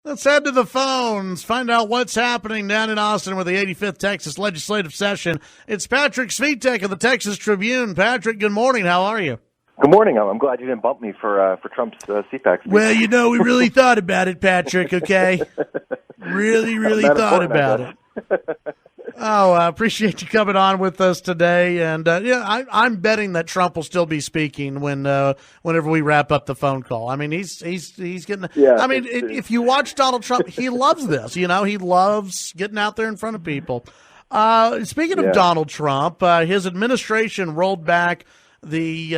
Let's head to the phones, find out what's happening down in Austin with the 85th Texas legislative session. It's Patrick Svitek of the Texas Tribune. Patrick, good morning. How are you? Good morning. I'm glad you didn't bump me for Trump's CPAC speech. Well, we really thought about it, Patrick, okay? Really thought about it. Oh, I appreciate you coming on with us today. And, I'm betting that Trump will still be speaking whenever we wrap up the phone call. I mean, he's getting – if you watch Donald Trump, he loves this. He loves getting out there in front of people. Speaking of Donald Trump, his administration rolled back the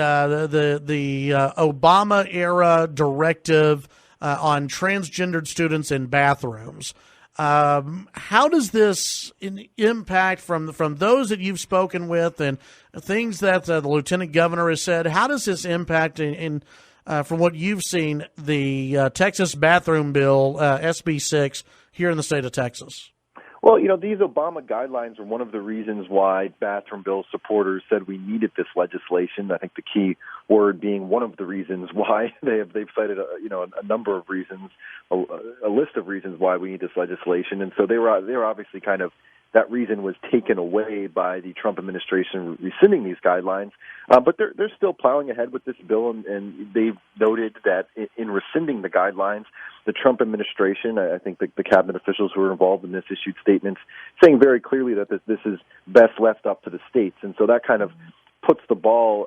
Obama-era directive on transgendered students in bathrooms. How does this impact from those that you've spoken with and things that the lieutenant governor has said? How does this impact from what you've seen, the Texas bathroom bill, SB 6, here in the state of Texas? Well, these Obama guidelines are one of the reasons why bathroom bill supporters said we needed this legislation. I think the key word being one of the reasons why they've cited a number of reasons, a list of reasons why we need this legislation. And so they were obviously kind of, that reason was taken away by the Trump administration rescinding these guidelines. But they're still plowing ahead with this bill, and they've noted that in rescinding the guidelines, the Trump administration, I think the cabinet officials who were involved in this, issued statements saying very clearly that this is best left up to the states. And so that kind of puts the ball,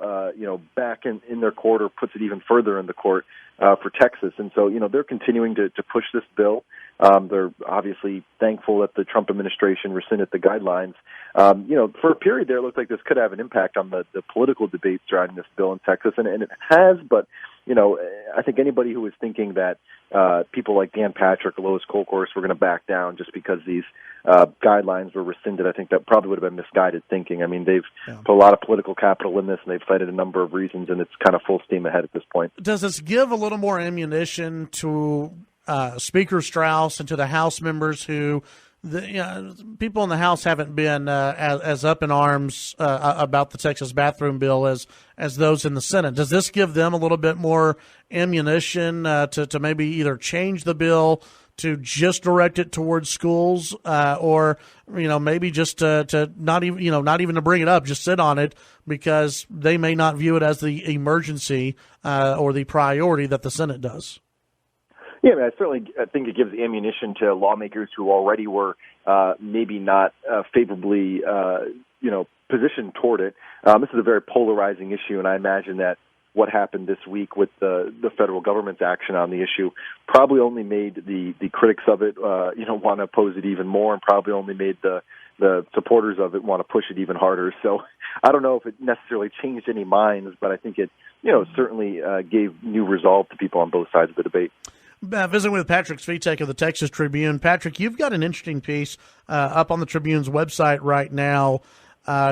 back in their court, or puts it even further in the court for Texas. And so, they're continuing to push this bill. They're obviously thankful that the Trump administration rescinded the guidelines. For a period there, it looked like this could have an impact on the political debate surrounding this bill in Texas, and it has. But, I think anybody who was thinking that people like Dan Patrick or Lois Kolkhorst were going to back down just because these guidelines were rescinded, I think that probably would have been misguided thinking. I mean, they've put a lot of political capital in this, and they've cited a number of reasons, and it's kind of full steam ahead at this point. Does this give a little more ammunition to Speaker Straus and to the House members who people in the House haven't been as up in arms about the Texas bathroom bill as those in the Senate? Does this give them a little bit more ammunition to maybe either change the bill to just direct it towards schools, or maybe just to not even to bring it up, just sit on it, because they may not view it as the emergency or the priority that the Senate does? Yeah, I think it gives ammunition to lawmakers who already were maybe not favorably, positioned toward it. This is a very polarizing issue, and I imagine that what happened this week with the federal government's action on the issue probably only made the critics of it, want to oppose it even more, and probably only made the supporters of it want to push it even harder. So I don't know if it necessarily changed any minds, but I think it, certainly gave new resolve to people on both sides of the debate. Visiting with Patrick Svitek of the Texas Tribune. Patrick, you've got an interesting piece up on the Tribune's website right now.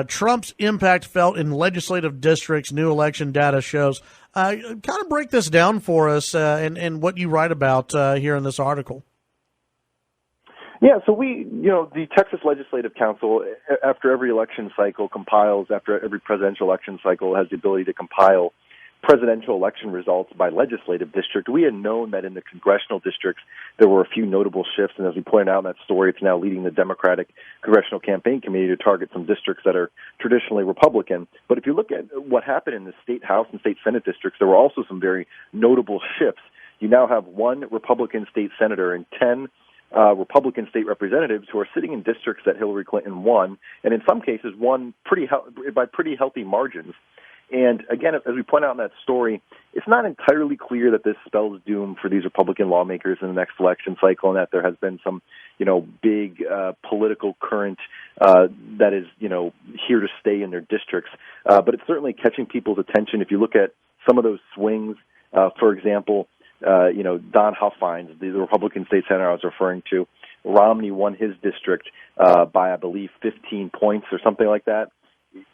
Trump's impact felt in legislative districts, new election data shows. Kind of break this down for us and what you write about here in this article. Yeah, so the Texas Legislative Council, after every election cycle, after every presidential election cycle, has the ability to compile presidential election results by legislative district. We had known that in the congressional districts there were a few notable shifts, and as we pointed out in that story, it's now leading the Democratic Congressional Campaign Committee to target some districts that are traditionally Republican. But if you look at what happened in the state House and state Senate districts, there were also some very notable shifts. You now have one Republican state senator and 10 Republican state representatives who are sitting in districts that Hillary Clinton won, and in some cases won by pretty healthy margins. And again, as we point out in that story, it's not entirely clear that this spells doom for these Republican lawmakers in the next election cycle, and that there has been some, big political current that is, here to stay in their districts. But it's certainly catching people's attention. If you look at some of those swings, for example, Don Huffines, the Republican state senator I was referring to, Romney won his district by, I believe, 15 points or something like that,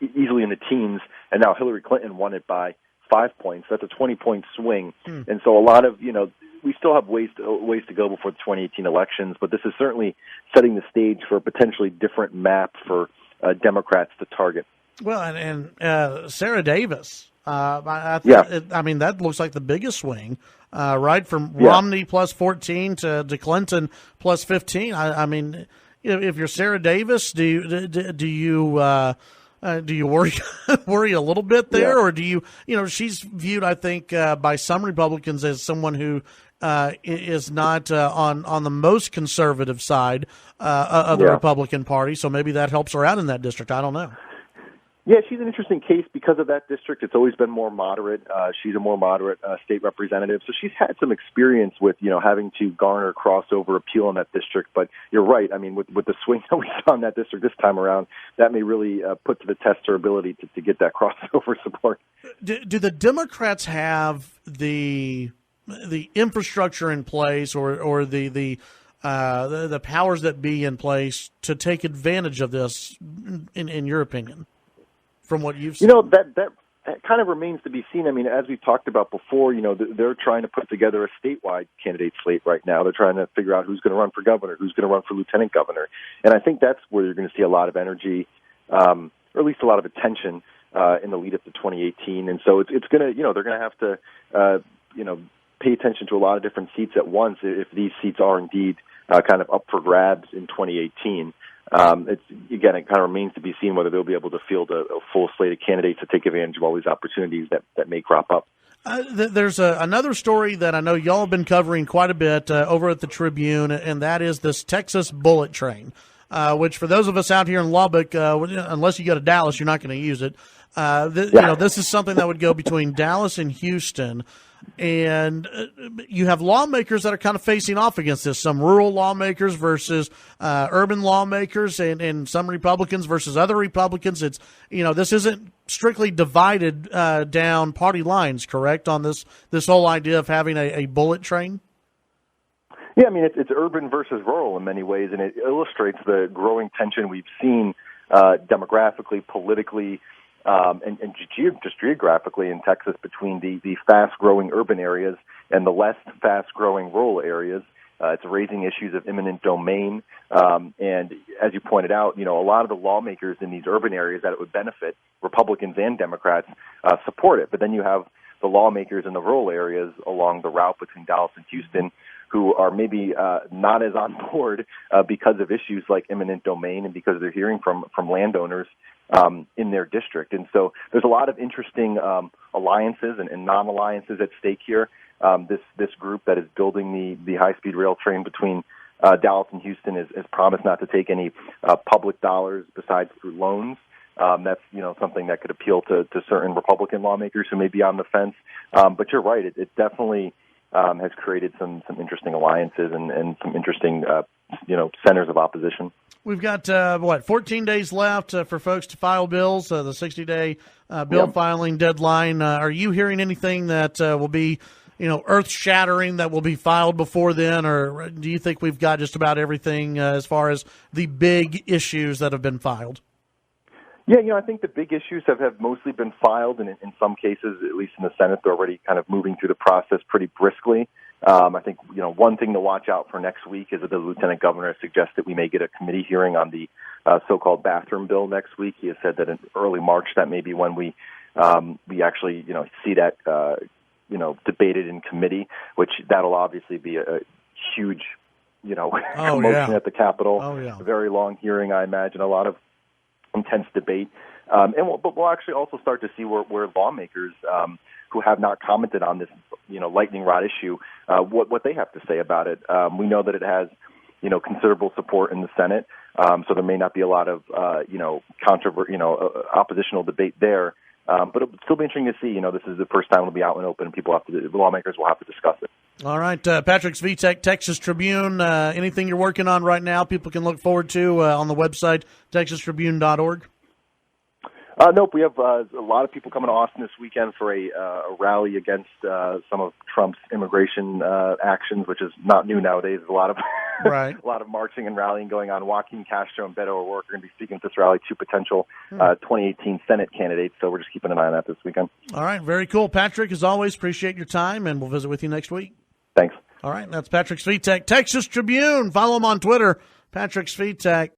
easily in the teens, and now Hillary Clinton won it by 5 points. That's a 20-point swing. And so a lot of, we still have ways to go before the 2018 elections, but this is certainly setting the stage for a potentially different map for Democrats to target. Well, and Sarah Davis, that looks like the biggest swing right? From Romney plus 14 to Clinton plus 15. I mean, if you're Sarah Davis, do you worry worry a little bit there, or do you she's viewed, I think, by some Republicans as someone who is not on the most conservative side of the Republican Party, so maybe that helps her out in that district. I don't know. Yeah, she's an interesting case because of that district. It's always been more moderate. She's a more moderate state representative, so she's had some experience with having to garner crossover appeal in that district. But you're right. I mean, with the swing that we saw in that district this time around, that may really put to the test her ability to get that crossover support. Do the Democrats have the infrastructure in place, or the powers that be in place to take advantage of this, in your opinion, from what you've seen? That kind of remains to be seen. I mean, as we've talked about before, they're trying to put together a statewide candidate slate right now. They're trying to figure out who's going to run for governor, who's going to run for lieutenant governor. And I think that's where you're going to see a lot of energy, or at least a lot of attention in the lead up to 2018. And so it's going to, they're going to have to, pay attention to a lot of different seats at once if these seats are indeed kind of up for grabs in 2018. It kind of remains to be seen whether they'll be able to field a full slate of candidates to take advantage of all these opportunities that may crop up. There's another story that I know y'all have been covering quite a bit over at the Tribune, and that is this Texas bullet train, which for those of us out here in Lubbock, unless you go to Dallas, you're not going to use it. This is something that would go between Dallas and Houston. And you have lawmakers that are kind of facing off against this. Some rural lawmakers versus urban lawmakers, and some Republicans versus other Republicans. It's this isn't strictly divided down party lines, correct? On this whole idea of having a bullet train. Yeah, I mean it's urban versus rural in many ways, and it illustrates the growing tension we've seen demographically, politically. And just geographically in Texas between the fast-growing urban areas and the less fast-growing rural areas. It's raising issues of eminent domain. And as you pointed out, a lot of the lawmakers in these urban areas that it would benefit, Republicans and Democrats, support it. But then you have the lawmakers in the rural areas along the route between Dallas and Houston who are maybe not as on board because of issues like eminent domain and because they're hearing from landowners in their district. And so there's a lot of interesting alliances and non-alliances at stake here. This group that is building the high-speed rail train between Dallas and Houston has promised not to take any public dollars besides through loans. That's something that could appeal to certain Republican lawmakers who may be on the fence. But you're right; it definitely has created some interesting alliances and some interesting centers of opposition. We've got 14 days left for folks to file bills. The 60-day bill filing deadline. Are you hearing anything that will be earth-shattering that will be filed before then, or do you think we've got just about everything as far as the big issues that have been filed? Yeah, I think the big issues have mostly been filed, and in some cases, at least in the Senate, they're already kind of moving through the process pretty briskly. I think, one thing to watch out for next week is that the lieutenant governor has suggested we may get a committee hearing on the so-called bathroom bill next week. He has said that in early March, that may be when we actually, see that, debated in committee, which that'll obviously be a huge, commotion at the Capitol. A very long hearing, I imagine, a lot of intense debate. But we'll actually also start to see where lawmakers who have not commented on this, lightning rod issue, what they have to say about it. We know that it has, considerable support in the Senate, so there may not be a lot of, oppositional debate there. But it'll still be interesting to see. This is the first time it'll be out and open, and the lawmakers will have to discuss it. All right, Patrick Svitek, Texas Tribune. Anything you're working on right now people can look forward to on the website, texastribune.org? Nope. We have a lot of people coming to Austin this weekend for a rally against some of Trump's immigration actions, which is not new nowadays. There's a lot of a lot of marching and rallying going on. Joaquin Castro and Beto O'Rourke are going to be speaking at this rally to potential 2018 Senate candidates. So we're just keeping an eye on that this weekend. All right. Very cool. Patrick, as always, appreciate your time, and we'll visit with you next week. Thanks. All right. That's Patrick Svitek, Texas Tribune. Follow him on Twitter, Patrick Svitek.